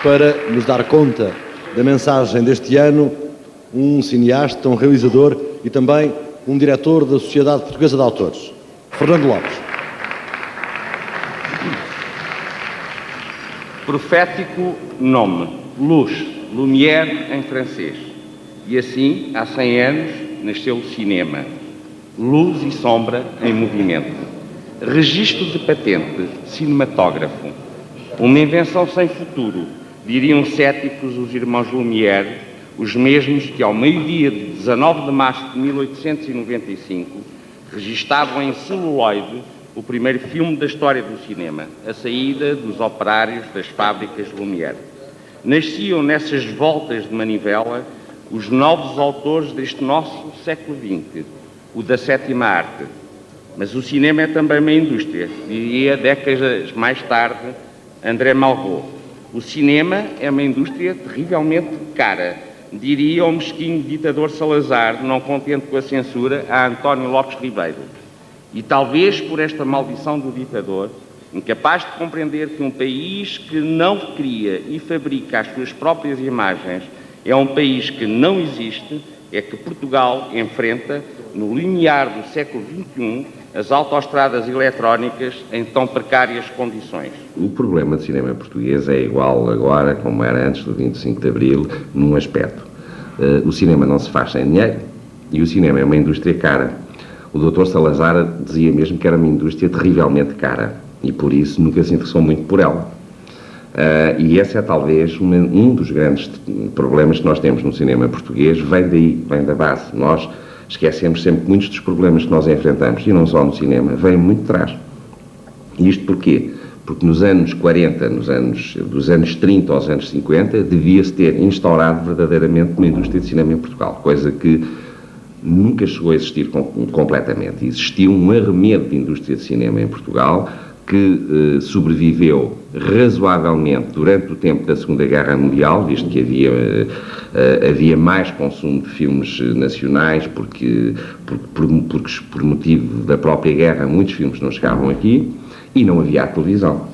para nos dar conta da mensagem deste ano, um cineasta, um realizador e também um diretor da Sociedade Portuguesa de Autores, Fernando Lopes. Profético nome, Luz, Lumière em francês. E assim, há 100 anos, nasceu o cinema. Luz e sombra em movimento. Registro de patente, cinematógrafo. Uma invenção sem futuro, diriam céticos os irmãos Lumière, os mesmos que ao meio-dia de 19 de março de 1895 registavam em celuloide o primeiro filme da história do cinema, a saída dos operários das fábricas Lumière. Nasciam nessas voltas de manivela os novos autores deste nosso século XX, o da sétima arte. Mas o cinema é também uma indústria, diria décadas mais tarde André Malraux. O cinema é uma indústria terrivelmente cara, diria o mesquinho ditador Salazar, não contente com a censura, a António Lopes Ribeiro. E talvez por esta maldição do ditador, incapaz de compreender que um país que não cria e fabrica as suas próprias imagens é um país que não existe, é que Portugal enfrenta, no limiar do século XXI, as autoestradas eletrónicas em tão precárias condições. O problema do cinema português é igual agora como era antes do 25 de Abril, num aspecto. O cinema não se faz sem dinheiro e o cinema é uma indústria cara. O Dr. Salazar dizia mesmo que era uma indústria terrivelmente cara e por isso nunca se interessou muito por ela. E esse é talvez um dos grandes problemas que nós temos no cinema português, vem daí, vem da base. Nós esquecemos sempre muitos dos problemas que nós enfrentamos, e não só no cinema, vem muito de trás. E isto porquê? Porque nos anos 40, dos anos 30 aos anos 50, devia-se ter instaurado verdadeiramente uma indústria de cinema em Portugal, coisa que nunca chegou a existir completamente. Existiu um arremedo de indústria de cinema em Portugal que sobreviveu razoavelmente durante o tempo da Segunda Guerra Mundial, visto que havia mais consumo de filmes nacionais, porque por motivo da própria guerra muitos filmes não chegavam aqui e não havia a televisão.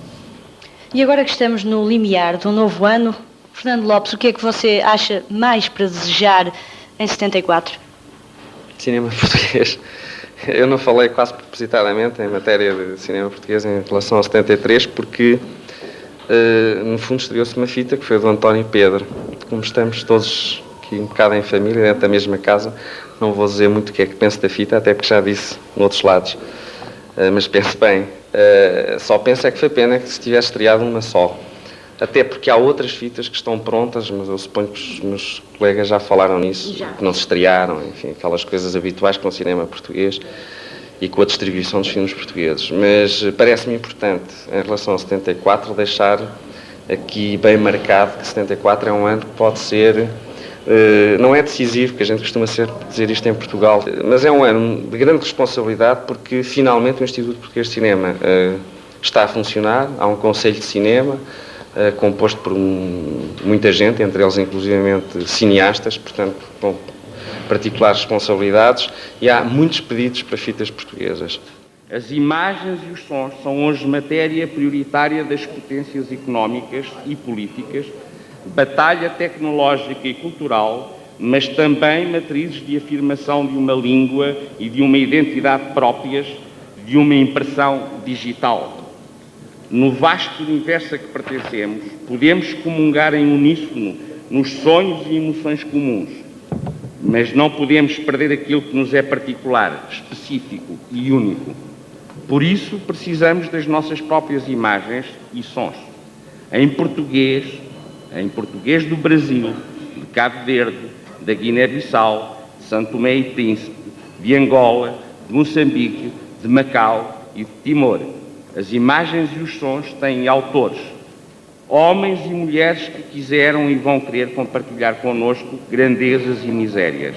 E agora que estamos no limiar de um novo ano, Fernando Lopes, o que é que você acha mais para desejar em 74? Cinema português. Eu não falei quase propositadamente em matéria de cinema português em relação ao 73, porque no fundo estreou-se uma fita que foi do António Pedro. Como estamos todos aqui um bocado em família, dentro da mesma casa, não vou dizer muito o que é que penso da fita, até porque já disse noutros lados. Mas penso bem. Só penso é que foi pena que se tivesse estreado uma só. Até porque há outras fitas que estão prontas, mas eu suponho que os meus colegas já falaram nisso, que não se estrearam, enfim, aquelas coisas habituais com o cinema português e com a distribuição dos filmes portugueses. Mas parece-me importante, em relação ao 74, deixar aqui bem marcado que 74 é um ano que pode ser, não é decisivo, porque a gente costuma dizer isto em Portugal, mas é um ano de grande responsabilidade porque finalmente o Instituto Português de Cinema está a funcionar, há um conselho de cinema, composto por muita gente, entre eles inclusivamente cineastas, portanto com particulares responsabilidades, e há muitos pedidos para fitas portuguesas. As imagens e os sons são hoje matéria prioritária das potências económicas e políticas, batalha tecnológica e cultural, mas também matrizes de afirmação de uma língua e de uma identidade próprias, de uma impressão digital. No vasto universo a que pertencemos, podemos comungar em uníssono nos sonhos e emoções comuns, mas não podemos perder aquilo que nos é particular, específico e único. Por isso, precisamos das nossas próprias imagens e sons. Em português do Brasil, de Cabo Verde, da Guiné-Bissau, de São Tomé e Príncipe, de Angola, de Moçambique, de Macau e de Timor. As imagens e os sons têm autores, homens e mulheres que quiseram e vão querer compartilhar connosco grandezas e misérias,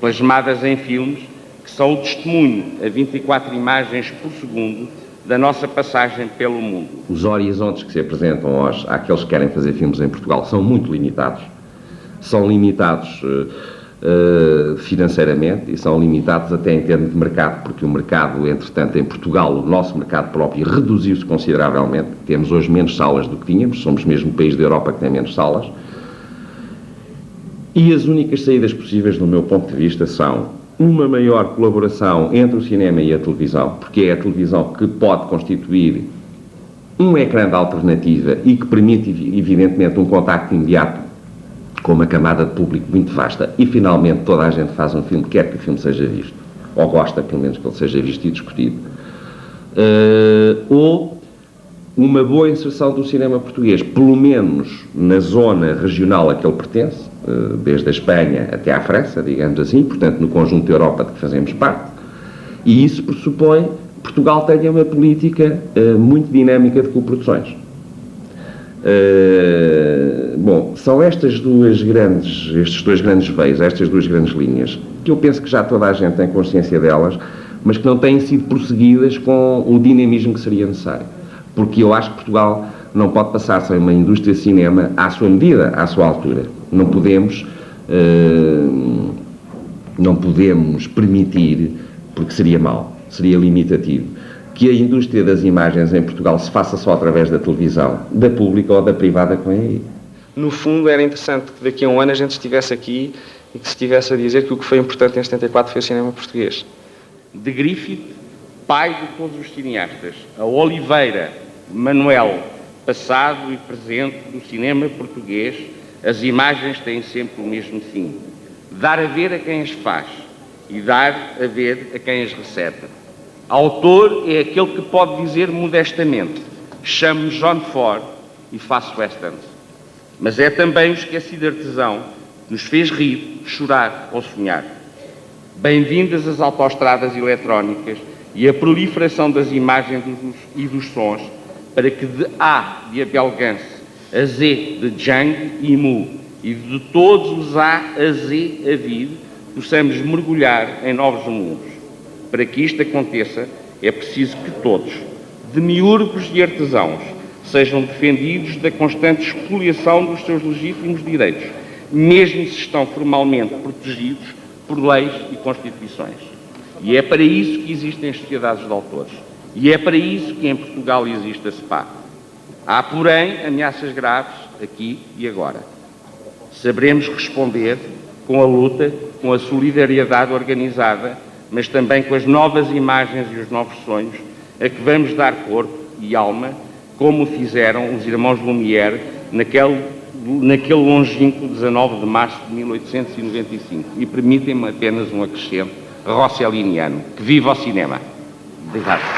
plasmadas em filmes que são o testemunho a 24 imagens por segundo da nossa passagem pelo mundo. Os horizontes que se apresentam àqueles que querem fazer filmes em Portugal são muito limitados. São limitados financeiramente, e são limitados até em termos de mercado, porque o mercado, entretanto, em Portugal, o nosso mercado próprio, reduziu-se consideravelmente. Temos hoje menos salas do que tínhamos, somos mesmo o país da Europa que tem menos salas. E as únicas saídas possíveis, do meu ponto de vista, são uma maior colaboração entre o cinema e a televisão, porque é a televisão que pode constituir um ecrã de alternativa e que permite, evidentemente, um contacto imediato com uma camada de público muito vasta, e finalmente toda a gente faz um filme, quer que o filme seja visto, ou gosta pelo menos que ele seja visto e discutido, ou uma boa inserção do cinema português, pelo menos na zona regional a que ele pertence, desde a Espanha até à França, digamos assim, portanto no conjunto da Europa de que fazemos parte, e isso pressupõe que Portugal tenha uma política muito dinâmica de coproduções. Bom, são estes dois grandes veios, estas duas grandes linhas, que eu penso que já toda a gente tem consciência delas, mas que não têm sido prosseguidas com o dinamismo que seria necessário. Porque eu acho que Portugal não pode passar sem uma indústria de cinema à sua medida, à sua altura. Não podemos permitir, porque seria mau, seria limitativo, que a indústria das imagens em Portugal se faça só através da televisão, da pública ou da privada que vem aí. No fundo, era interessante que daqui a um ano a gente estivesse aqui e que se estivesse a dizer que o que foi importante em 74 foi o cinema português. De Griffith, pai de todos os cineastas, a Oliveira, Manuel, passado e presente do cinema português, as imagens têm sempre o mesmo fim: dar a ver a quem as faz e dar a ver a quem as recebe. Autor é aquele que pode dizer modestamente: chamo-me John Ford e faço westerns. Mas é também o esquecido artesão que nos fez rir, chorar ou sonhar. Bem-vindas as autoestradas eletrónicas e a proliferação das imagens e dos sons, para que de A de Abel Gance a Z de Zhang e Mu e de todos os A a Z a vir, possamos mergulhar em novos mundos. Para que isto aconteça, é preciso que todos, demiurgos e artesãos, sejam defendidos da constante expoliação dos seus legítimos direitos, mesmo se estão formalmente protegidos por leis e constituições. E é para isso que existem as sociedades de autores. E é para isso que em Portugal existe a SPA. Há, porém, ameaças graves aqui e agora. Saberemos responder com a luta, com a solidariedade organizada, mas também com as novas imagens e os novos sonhos a que vamos dar corpo e alma, como fizeram os irmãos Lumière naquele longínquo 19 de março de 1895. E permitem-me apenas um acrescento rosseliniano: que viva o cinema! Obrigado.